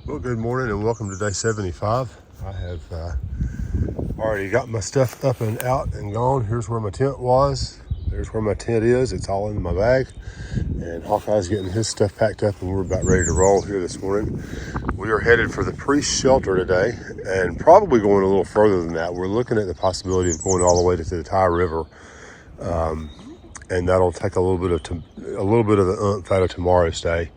Well, good morning and welcome to day 75. I have already got my stuff up and out and gone. Here's where my tent was. There's where my tent is. It's all in my bag. And Hawkeye's getting his stuff packed up and we're about ready to roll here this morning. We are headed for the priest shelter today and probably going a little further than that. We're looking at the possibility of going all the way to the Thru River. And that'll take a little bit of the oomph out of tomorrow's day.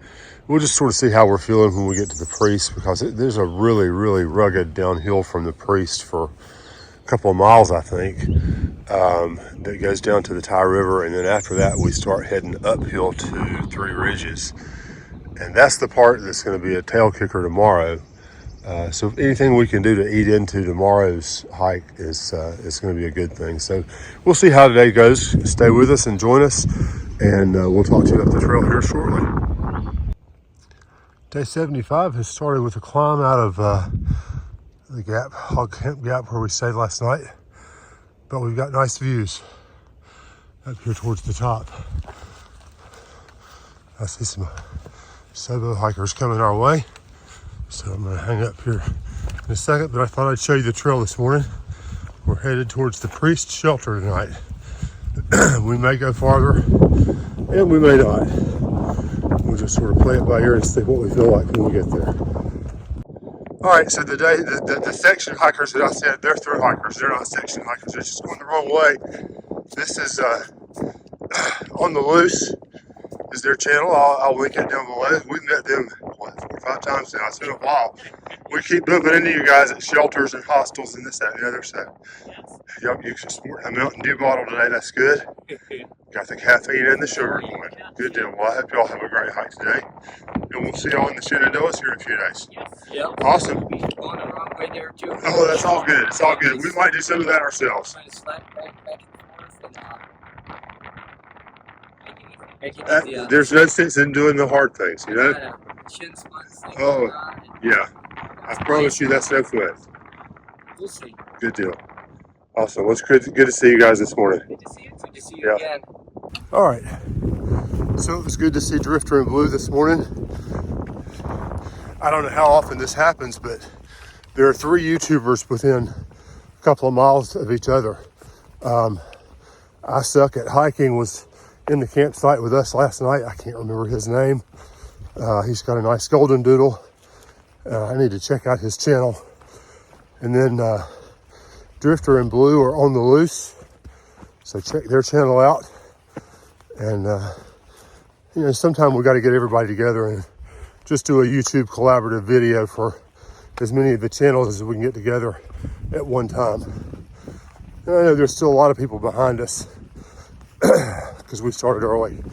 We'll just sort of see how we're feeling when we get to the priest, because there's a really, really rugged downhill from the priest for a couple of miles, I think, that goes down to the Thru River. And then after that, we start heading uphill to Three Ridges. And that's the part that's going to be a tail kicker tomorrow. So anything we can do to eat into tomorrow's hike is going to be a good thing. So we'll see how today goes. Stay with us and join us, and we'll talk to you up the trail here shortly. Day 75 has started with a climb out of the gap, Hog Camp Gap, where we stayed last night. But we've got nice views up here towards the top. I see some solo hikers coming our way. So I'm gonna hang up here in a second, but I thought I'd show you the trail this morning. We're headed towards the priest shelter tonight. We may go farther and we may not. We'll just sort of play it by ear and see what we feel like when we get there. All right, so the section hikers that I said, they're through hikers. They're not section hikers. They're just going the wrong way. This is On the Loose is their channel. I'll link it down below. We've met them 4 or 5 times now. It's been a while. We keep bumping into you guys at shelters and hostels and this, that, and the other. So, yep, you can support a Mountain Dew bottle today. That's good. Got the caffeine and the sugar going. Good deal. Well, I hope y'all have a great hike today. And we'll see y'all in the Shenandoahs here in a few days. Yep. Awesome. Going the wrong way there too. Oh, that's all good. It's all good. We might do some of that ourselves. Trying to slap back and forth and make it easy. There's no sense in doing the hard things, you know? Chin splints. Oh, yeah. I promise you that's no fun. We'll see. Good deal. Awesome. Well, it's good to see you guys this morning. Good to see you. Good to see you again. All right. So it was good to see Drifter and Blue this morning. I don't know how often this happens, but there are 3 YouTubers within a couple of miles of each other. I Suck at Hiking was in the campsite with us last night. I can't remember his name. He's got a nice golden doodle. I need to check out his channel. And then Drifter and Blue are On the Loose. So check their channel out. And, you know, sometime we got to get everybody together and just do a YouTube collaborative video for as many of the channels as we can get together at one time. And I know there's still a lot of people behind us because we started early.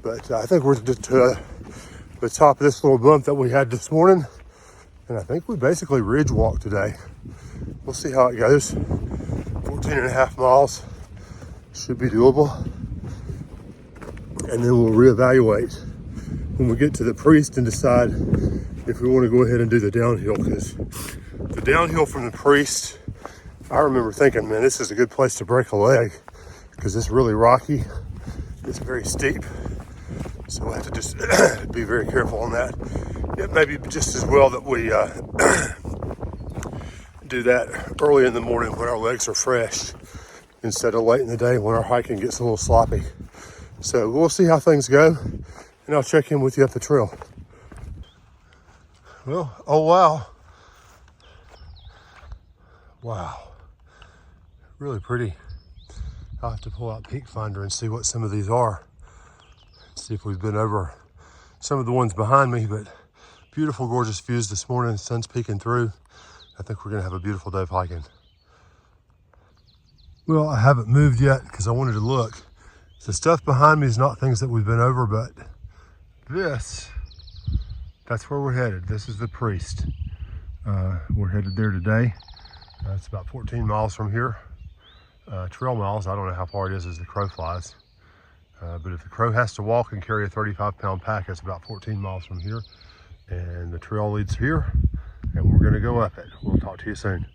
But I think we're to the top of this little bump that we had this morning. And I think we basically ridge walk today. We'll see how it goes. 14.5 miles should be doable. And then we'll reevaluate when we get to the priest and decide if we want to go ahead and do the downhill. Because the downhill from the priest, I remember thinking, man, this is a good place to break a leg because it's really rocky. It's very steep. So we'll have to just be very careful on that. It may be just as well that we do that early in the morning when our legs are fresh instead of late in the day when our hiking gets a little sloppy. So we'll see how things go, and I'll check in with you up the trail. Well, oh wow. Wow. Really pretty. I'll have to pull out Peak Finder and see what some of these are. See if we've been over some of the ones behind me, but beautiful, gorgeous views this morning. Sun's peeking through. I think we're gonna have a beautiful day of hiking. Well, I haven't moved yet because I wanted to look. The stuff behind me is not things that we've been over, but that's where we're headed. This is the priest. We're headed there today. It's about 14 miles from here. Trail miles, I don't know how far it is as the crow flies. But if the crow has to walk and carry a 35-pound pack, it's about 14 miles from here. And the trail leads here, and we're gonna go up it. We'll talk to you soon.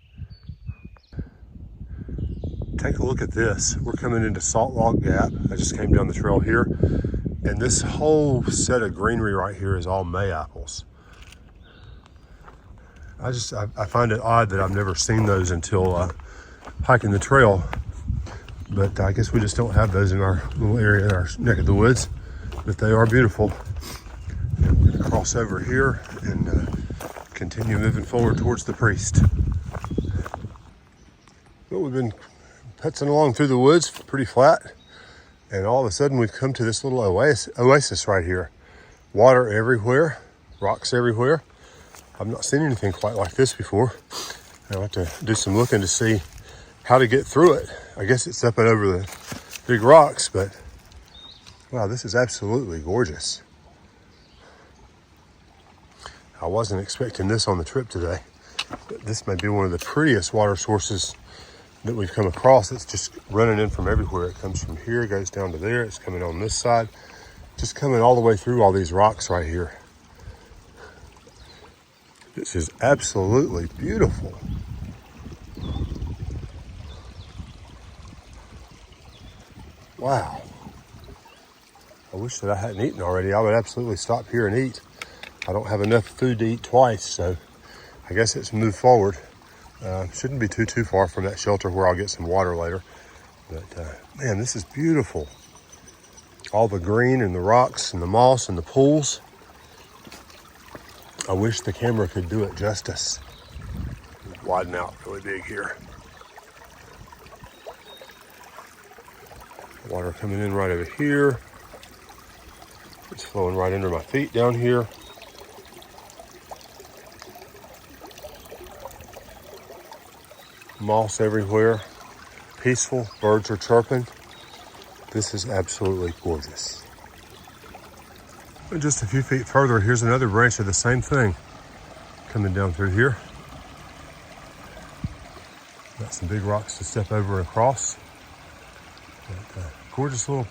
Take a look at this. We're coming into Salt Rock Gap. I just came down the trail here, and this whole set of greenery right here is all May apples. I find it odd that I've never seen those until hiking the trail. But I guess we just don't have those in our little area, in our neck of the woods. But they are beautiful. And we're gonna cross over here and continue moving forward towards the priest. Well, we've been putzing along through the woods, pretty flat. And all of a sudden we've come to this little oasis right here. Water everywhere, rocks everywhere. I've not seen anything quite like this before. I'll have to do some looking to see how to get through it. I guess it's up and over the big rocks, but wow, this is absolutely gorgeous. I wasn't expecting this on the trip today, but this may be one of the prettiest water sources that we've come across. It's just running in from everywhere. It comes from here, goes down to there. It's coming on this side, just coming all the way through all these rocks right here. This is absolutely beautiful. Wow. I wish that I hadn't eaten already. I would absolutely stop here and eat. I don't have enough food to eat twice, so I guess it's moved forward. Shouldn't be too far from that shelter where I'll get some water later. But man, this is beautiful. All the green and the rocks and the moss and the pools. I wish the camera could do it justice. Widen out really big here. Water coming in right over here. It's flowing right under my feet down here. Moss everywhere. Peaceful. Birds are chirping. This is absolutely gorgeous. And just a few feet further, here's another branch of the same thing coming down through here. Got some big rocks to step over and across. But, gorgeous little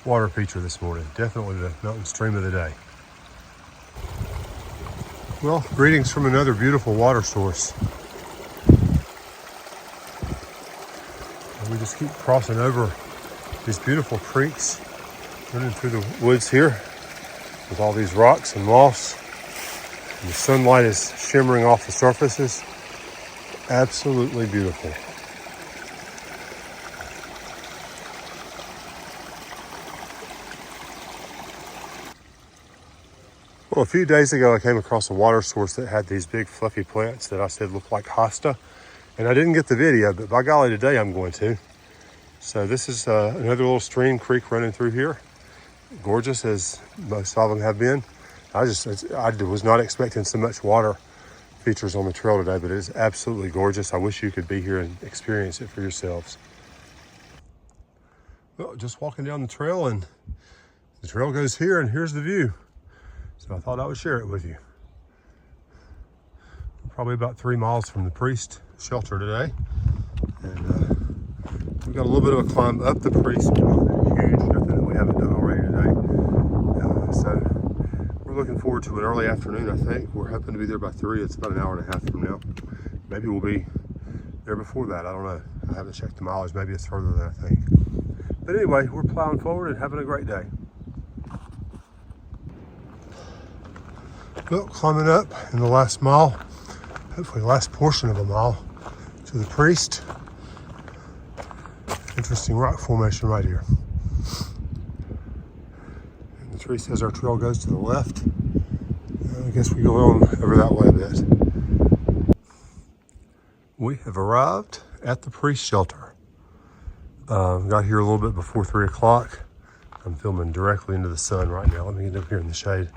water feature this morning. Definitely the mountain stream of the day. Well, greetings from another beautiful water source. And we just keep crossing over these beautiful creeks, running through the woods here with all these rocks and moss. And the sunlight is shimmering off the surfaces. Absolutely beautiful. Well, a few days ago, I came across a water source that had these big fluffy plants that I said looked like hosta. And I didn't get the video, but by golly, today I'm going to. So this is another little stream, creek running through here. Gorgeous as most of them have been. I was not expecting so much water features on the trail today, but it is absolutely gorgeous. I wish you could be here and experience it for yourselves. Well, just walking down the trail, and the trail goes here, and here's the view. So I thought I would share it with you. I'm probably about 3 miles from the priest shelter today. And we've got a little bit of a climb up the priest, but not huge, nothing that we haven't done already today. So we're looking forward to an early afternoon, I think. We're hoping to be there by 3. It's about an hour and a half from now. Maybe we'll be there before that, I don't know. I haven't checked the mileage, maybe it's further than I think. But anyway, we're plowing forward and having a great day. Well, climbing up in the last mile, hopefully the last portion of a mile to the priest. Interesting rock formation right here. And the tree says our trail goes to the left. I guess we go on over that way a bit. We have arrived at the priest shelter. Got here a little bit before 3 o'clock. I'm filming directly into the sun right now. Let me get up here in the shade.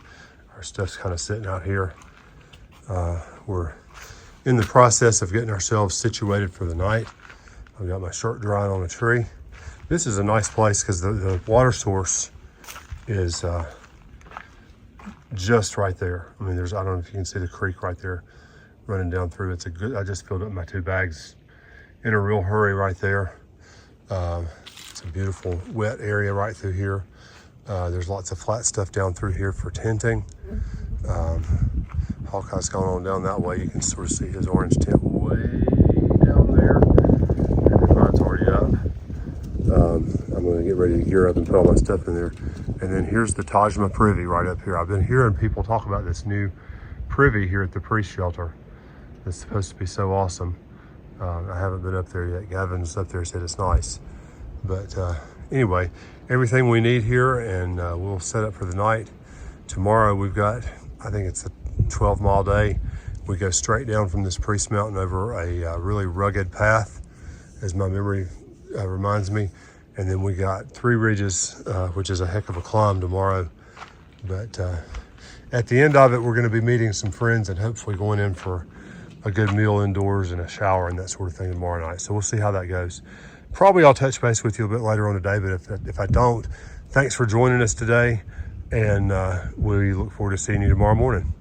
Our stuff's kind of sitting out here. We're in the process of getting ourselves situated for the night. I've got my shirt drying on a tree. This is a nice place because the water source is just right there. I mean, I don't know if you can see the creek right there running down through. I just filled up my 2 bags in a real hurry right there. It's a beautiful wet area right through here. There's lots of flat stuff down through here for tenting. Hawkeye's gone on down that way. You can sort of see his orange tent way down there. And the fire's already up. I'm going to get ready to gear up and put all my stuff in there. And then here's the Tajma privy right up here. I've been hearing people talk about this new privy here at the priest shelter. It's supposed to be so awesome. I haven't been up there yet. Gavin's up there, said it's nice. But anyway, everything we need here, and we'll set up for the night. Tomorrow we've got, I think it's a 12-mile day. We go straight down from this Priest Mountain over a really rugged path, as my memory reminds me. And then we got 3 ridges, which is a heck of a climb tomorrow. But at the end of it, we're going to be meeting some friends and hopefully going in for a good meal indoors and a shower and that sort of thing tomorrow night. So we'll see how that goes. Probably I'll touch base with you a bit later on today, but if I don't, thanks for joining us today, and we look forward to seeing you tomorrow morning.